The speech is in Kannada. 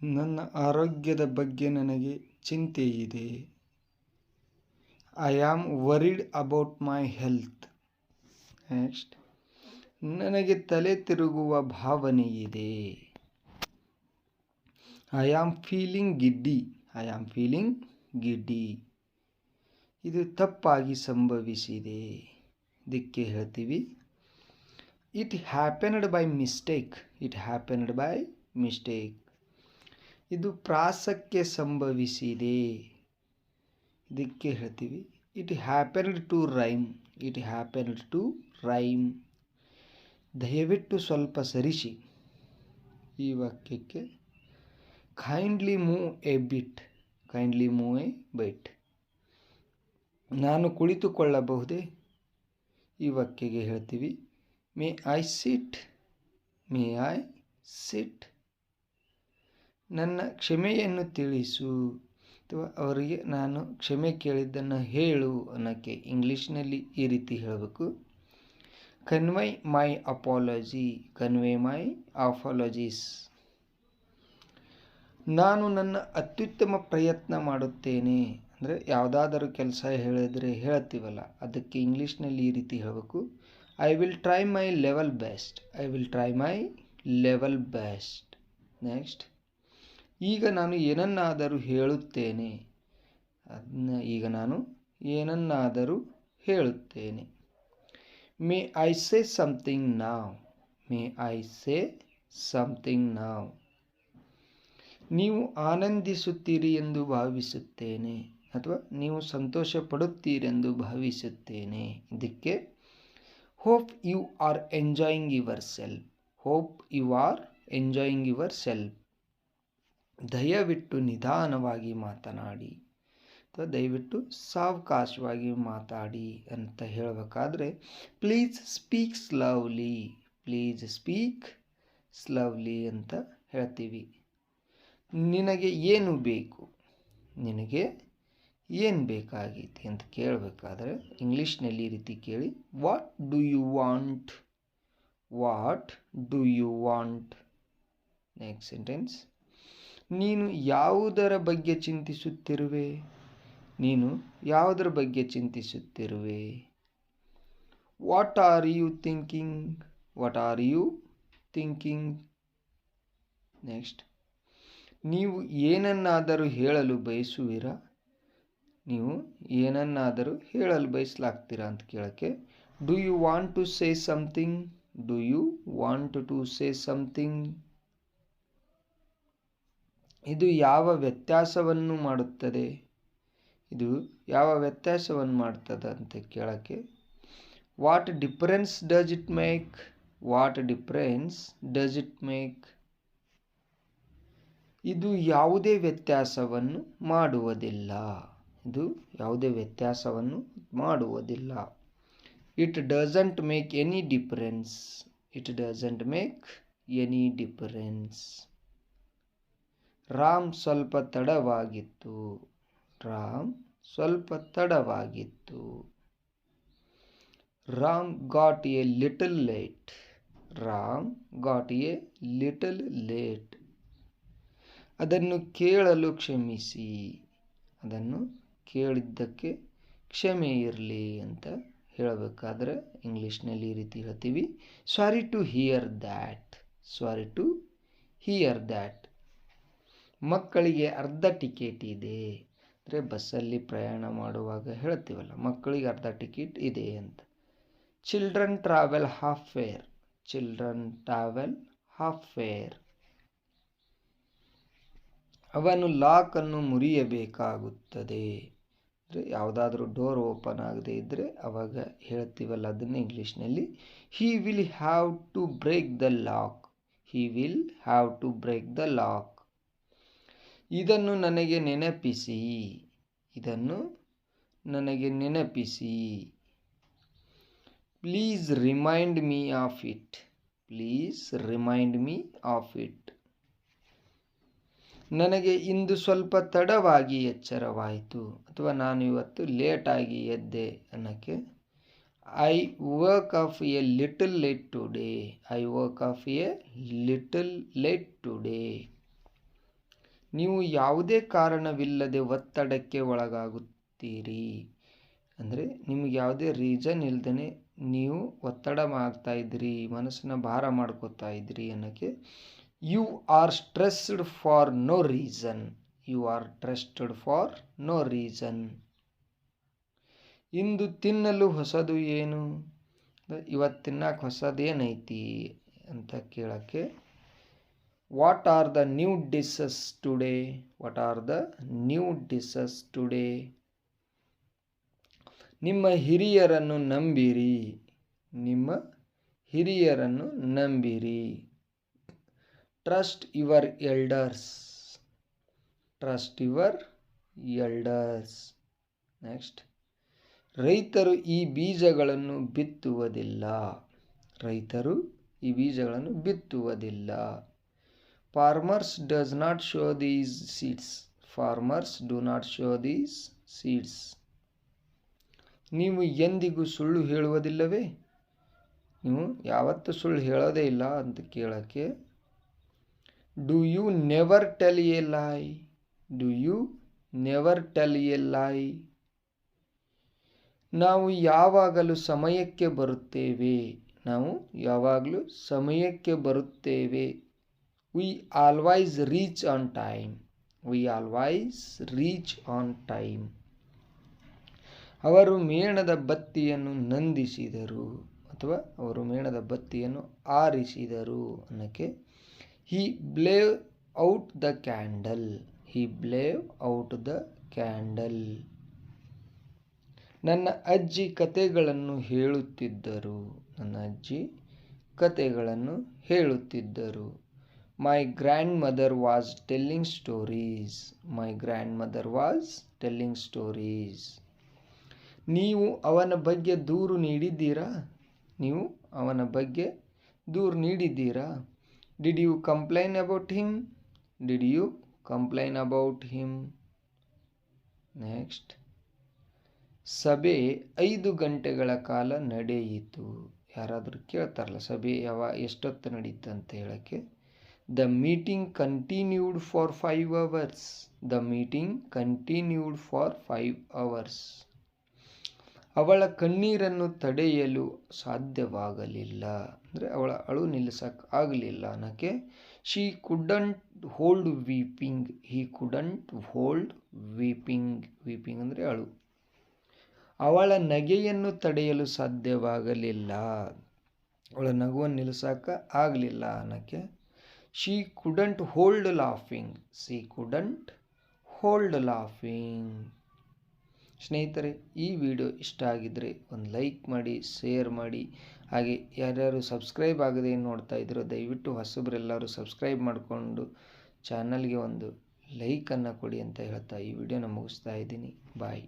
ನನ್ನ ಆರೋಗ್ಯದ ಬಗ್ಗೆ ನನಗೆ ಚಿಂತೆ ಇದೆ. I am worried about my health. Next, ನನಗೆ ತಲೆ ತಿರುಗುವ ಭಾವನೆ ಇದೆ. I am feeling giddy. I am feeling giddy. ಇದು ತಪ್ಪಾಗಿ ಸಂಭವಿಸಿದೆ. ಇದಕ್ಕೆ ಹೇಳ್ತೀವಿ it happened by mistake. It happened by mistake. ಇದು ಪ್ರಾಸಕ್ಕೆ ಸಂಭವಿಸಿದೆ. ಇದಕ್ಕೆ ಹೇಳ್ತೀವಿ it happened to rhyme. It happened to rhyme. ದಯವಿಟ್ಟು ಸ್ವಲ್ಪ ಸರಿಸಿ. ಈ ವಾಕ್ಯಕ್ಕೆ kindly move a bit. Kindly move a bit. ನಾನು ಕುಳಿತುಕೊಳ್ಳಬಹುದೇ? ಈ ವಾಕ್ಯಗೆ ಹೇಳ್ತೀವಿ may I sit. May I ಸಿಟ್. ನನ್ನ ಕ್ಷಮೆಯನ್ನು ತಿಳಿಸು ಅಥವಾ ಅವರಿಗೆ ನಾನು ಕ್ಷಮೆ ಕೇಳಿದ್ದನ್ನು ಹೇಳು ಅನ್ನೋಕ್ಕೆ ಇಂಗ್ಲೀಷ್ನಲ್ಲಿ ಈ ರೀತಿ ಹೇಳಬೇಕು, ಕನ್ವೆ ಮೈ ಅಪಾಲಜಿ. ಕನ್ವೆ ಮೈ ಅಪಾಲಜೀಸ್. ನಾನು ನನ್ನ ಅತ್ಯುತ್ತಮ ಪ್ರಯತ್ನ ಮಾಡುತ್ತೇನೆ. ಅಂದರೆ ಯಾವುದಾದರೂ ಕೆಲಸ ಹೇಳಿದರೆ ಹೇಳ್ತೀವಲ್ಲ, ಅದಕ್ಕೆ ಇಂಗ್ಲೀಷ್ನಲ್ಲಿ ಈ ರೀತಿ ಹೇಳಬೇಕು, I will try my level best. I will try my level best. Next, ಈಗ ನಾನು ಏನನ್ನಾದರೂ ಹೇಳುತ್ತೇನೆ. ಈಗ ನಾನು ಏನನ್ನಾದರೂ ಹೇಳುತ್ತೇನೆ. ಮೇ ಐ ಸೇ ಸಮಥಿಂಗ್ ನಾವ್. ಮೇ ಐ ಸೇ ಸಮಥಿಂಗ್ ನಾವ್. ನೀವು ಆನಂದಿಸುತ್ತೀರಿ ಎಂದು ಭಾವಿಸುತ್ತೇನೆ ಅಥವಾ ನೀವು ಸಂತೋಷ ಪಡುತ್ತೀರೆಂದು ಭಾವಿಸುತ್ತೇನೆ. ಇದಕ್ಕೆ hope you are enjoying yourself. Hope you are enjoying yourself. ದಯವಿಟ್ಟು ನಿಧಾನವಾಗಿ ಮಾತನಾಡಿ ಅಥವಾ ದಯವಿಟ್ಟು ಸಾವಕಾಶವಾಗಿ ಮಾತಾಡಿ ಅಂತ ಹೇಳಬೇಕಾದ್ರೆ please speak slowly. Please speak slowly ಅಂತ ಹೇಳ್ತೀವಿ. ನಿನಗೆ ಏನು ಬೇಕು? ನಿನಗೆ ಏನು ಬೇಕಾಗೈತಿ ಅಂತ ಕೇಳಬೇಕಾದ್ರೆ ಇಂಗ್ಲೀಷ್ನಲ್ಲಿ ಈ ರೀತಿ ಕೇಳಿ, what do you want. What do you want. Next sentence, ನೀನು ಯಾವುದರ ಬಗ್ಗೆ ಚಿಂತಿಸುತ್ತಿರುವೆ? ನೀನು ಯಾವುದರ ಬಗ್ಗೆ ಚಿಂತಿಸುತ್ತಿರುವೆ? What are you thinking. What are you thinking. Next, ನೀವು ಏನನ್ನಾದರೂ ಹೇಳಲು ಬಯಸುವಿರಾ? ನೀವು ಏನನ್ನಾದರೂ ಹೇಳಲು ಬಯಸಲಾಗ್ತೀರಾ ಅಂತ ಕೇಳೋಕ್ಕೆ do you want to say something. Do you want to say something. ಇದು ಯಾವ ವ್ಯತ್ಯಾಸವನ್ನು ಮಾಡುತ್ತದೆ? ಇದು ಯಾವ ವ್ಯತ್ಯಾಸವನ್ನು ಮಾಡ್ತದೆ ಅಂತ ಕೇಳೋಕ್ಕೆ what difference does it make. What difference does it make. ಇದು ಯಾವುದೇ ವ್ಯತ್ಯಾಸವನ್ನು ಮಾಡುವುದಿಲ್ಲ. ಇದು ಯಾವುದೇ ವ್ಯತ್ಯಾಸವನ್ನು ಮಾಡುವುದಿಲ್ಲ. It doesn't make any difference. It doesn't make any difference. Ram ಸ್ವಲ್ಪ ತಡವಾಗಿತ್ತು. ರಾಮ್ ಸ್ವಲ್ಪ ತಡವಾಗಿತ್ತು. Ram got a little late. Ram got a little late. ಅದನ್ನು ಕೇಳಲು ಕ್ಷಮಿಸಿ. ಅದನ್ನು ಕೇಳಿದ್ದಕ್ಕೆ ಕ್ಷಮೆ ಇರಲಿ ಅಂತ ಹೇಳಬೇಕಾದ್ರೆ ಇಂಗ್ಲೀಷ್ನಲ್ಲಿ ಈ ರೀತಿ ಹೇಳ್ತೀವಿ, sorry to hear that. Sorry to hear that. ಮಕ್ಕಳಿಗೆ ಅರ್ಧ ಟಿಕೆಟ್ ಇದೆ. ಅಂದರೆ ಬಸ್ಸಲ್ಲಿ ಪ್ರಯಾಣ ಮಾಡುವಾಗ ಹೇಳ್ತೀವಲ್ಲ, ಮಕ್ಕಳಿಗೆ ಅರ್ಧ ಟಿಕೆಟ್ ಇದೆ ಅಂತ. Children travel half fair. Children travel half fair. ಅವನು ಲಾಕನ್ನು ಮುರಿಯಬೇಕಾಗುತ್ತದೆ. ಅಂದರೆ ಯಾವುದಾದ್ರೂ ಡೋರ್ ಓಪನ್ ಆಗದೆ ಇದ್ದರೆ ಅವಾಗ ಹೇಳ್ತೀವಲ್ಲ, ಅದನ್ನು ಇಂಗ್ಲೀಷ್ನಲ್ಲಿ he will have to break the lock. He will have to break the lock. ಇದನ್ನು ನನಗೆ ನೆನಪಿಸಿ. ಇದನ್ನು ನನಗೆ ನೆನಪಿಸಿ. Please remind me of it. Please remind me of it. ನನಗೆ ಇಂದು ಸ್ವಲ್ಪ ತಡವಾಗಿ ಎಚ್ಚರವಾಯಿತು ಅಥವಾ ನಾನು ಇವತ್ತು ಲೇಟಾಗಿ ಎದ್ದೆ ಅನ್ನೋಕ್ಕೆ I woke up a little late today. I woke up a little late today. ನೀವು ಯಾವುದೇ ಕಾರಣವಿಲ್ಲದೆ ಒತ್ತಡಕ್ಕೆ ಒಳಗಾಗುತ್ತೀರಿ. ಅಂದರೆ ನಿಮಗೆ ಯಾವುದೇ ರೀಸನ್ ಇಲ್ದೇ ನೀವು ಒತ್ತಡ ಆಗ್ತಾ ಇದ್ದೀರಿ, ಮನಸ್ಸನ್ನ ಭಾರ ಮಾಡ್ಕೋತಾ ಇದ್ದೀರಿ ಅನ್ನೋಕ್ಕೆ you are stressed for no reason. You are stressed for no reason. ಇಂದು ತಿನ್ನಲು ಹೊಸದು ಏನು? ಇವತ್ತು ತಿನ್ನಕ್ಕೆ ಹೊಸದೇನೈತಿ ಅಂತ ಕೇಳೋಕ್ಕೆ what are the new dishes today? What are the new dishes today? ನಿಮ್ಮ ಹಿರಿಯರನ್ನು ನಂಬಿರಿ. ನಿಮ್ಮ ಹಿರಿಯರನ್ನು ನಂಬಿರಿ. Trust your elders. Trust your elders. Next, ರೈತರು ಈ ಬೀಜಗಳನ್ನು ಬಿತ್ತುವುದಿಲ್ಲ. ರೈತರು ಈ ಬೀಜಗಳನ್ನು ಬಿತ್ತುವುದಿಲ್ಲ. Farmers does not show these seeds. Farmers do not show these seeds. ನೀವು ಎಂದಿಗೂ ಸುಳ್ಳು ಹೇಳುವುದಿಲ್ಲವೇ? ನೀವು ಯಾವತ್ತೂ ಸುಳ್ಳು ಹೇಳೋದೇ ಇಲ್ಲ ಅಂತ ಕೇಳೋಕ್ಕೆ do you never tell a lie? Do you never tell a lie? ನಾವು ಯಾವಾಗಲೂ ಸಮಯಕ್ಕೆ ಬರುತ್ತೇವೆ. ನಾವು ಯಾವಾಗಲೂ ಸಮಯಕ್ಕೆ ಬರುತ್ತೇವೆ. We always reach on time. We always reach on time. ಅವರು ಮೇಣದ ಬತ್ತಿಯನ್ನು ನಂದಿಸಿದರು ಅಥವಾ ಅವರು ಮೇಣದ ಬತ್ತಿಯನ್ನು ಆರಿಸಿದರು ಅನ್ನೋಕ್ಕೆ he blew out the candle. He blew out the candle. ನನ್ನ ಅಜ್ಜಿ ಕತೆಗಳನ್ನು ಹೇಳುತ್ತಿದ್ದರು. ನನ್ನ ಅಜ್ಜಿ ಕತೆಗಳನ್ನು ಹೇಳುತ್ತಿದ್ದರು. My grand mother was telling stories. My grand mother was telling stories. ನೀವು ಅವನ ಬಗ್ಗೆ ದೂರು ನೀಡಿದ್ದೀರಾ? ನೀವು ಅವನ ಬಗ್ಗೆ ದೂರು ನೀಡಿದ್ದೀರಾ? Did you complain about him? Did you complain about him? Next, ಸಭೆ 5 ಗಂಟೆಗಳ ಕಾಲ ನಡೆಯಿತು. ಯಾರಾದರೂ ಕೇಳ್ತಾರಲ್ಲ ಸಭೆ ಎಷ್ಟೊತ್ತು ನಡೀತು ಅಂತ ಹೇಳೋಕ್ಕೆ the meeting continued for 5 hours. The meeting continued for 5 hours. ಅವಳ ಕಣ್ಣೀರನ್ನು ತಡೆಯಲು ಸಾಧ್ಯವಾಗಲಿಲ್ಲ. ಅಂದರೆ ಅವಳ ಅಳು ನಿಲ್ಲಿಸಕ್ಕೆ ಆಗಲಿಲ್ಲ ಅನ್ನೋಕ್ಕೆ she couldn't hold weeping. He couldn't hold weeping. Weeping ಅಂದರೆ ಅಳು. ಅವಳ ನಗೆಯನ್ನು ತಡೆಯಲು ಸಾಧ್ಯವಾಗಲಿಲ್ಲ. ಅವಳ ನಗುವನ್ನು ನಿಲ್ಲಿಸಕ್ಕೆ ಆಗಲಿಲ್ಲ ಅನ್ನೋಕ್ಕೆ she couldn't hold laughing. She couldn't hold laughing. ಸ್ನೇಹಿತರೆ, ಈ ವಿಡಿಯೋ ಇಷ್ಟ ಆಗಿದ್ದರೆ ಒಂದು ಲೈಕ್ ಮಾಡಿ, ಶೇರ್ ಮಾಡಿ. ಹಾಗೆ ಯಾರ್ಯಾರು ಸಬ್ಸ್ಕ್ರೈಬ್ ಆಗದೆ ನೋಡ್ತಾ ಇದ್ದೀರೋ ದಯವಿಟ್ಟು ಹೊಸಬರೆಲ್ಲರೂ ಸಬ್ಸ್ಕ್ರೈಬ್ ಮಾಡಿಕೊಂಡು ಚಾನಲ್ಗೆ ಒಂದು ಲೈಕನ್ನು ಕೊಡಿ ಅಂತ ಹೇಳ್ತಾ ಈ ವಿಡಿಯೋನ ಮುಗಿಸ್ತಾ ಇದ್ದೀನಿ. ಬಾಯ್.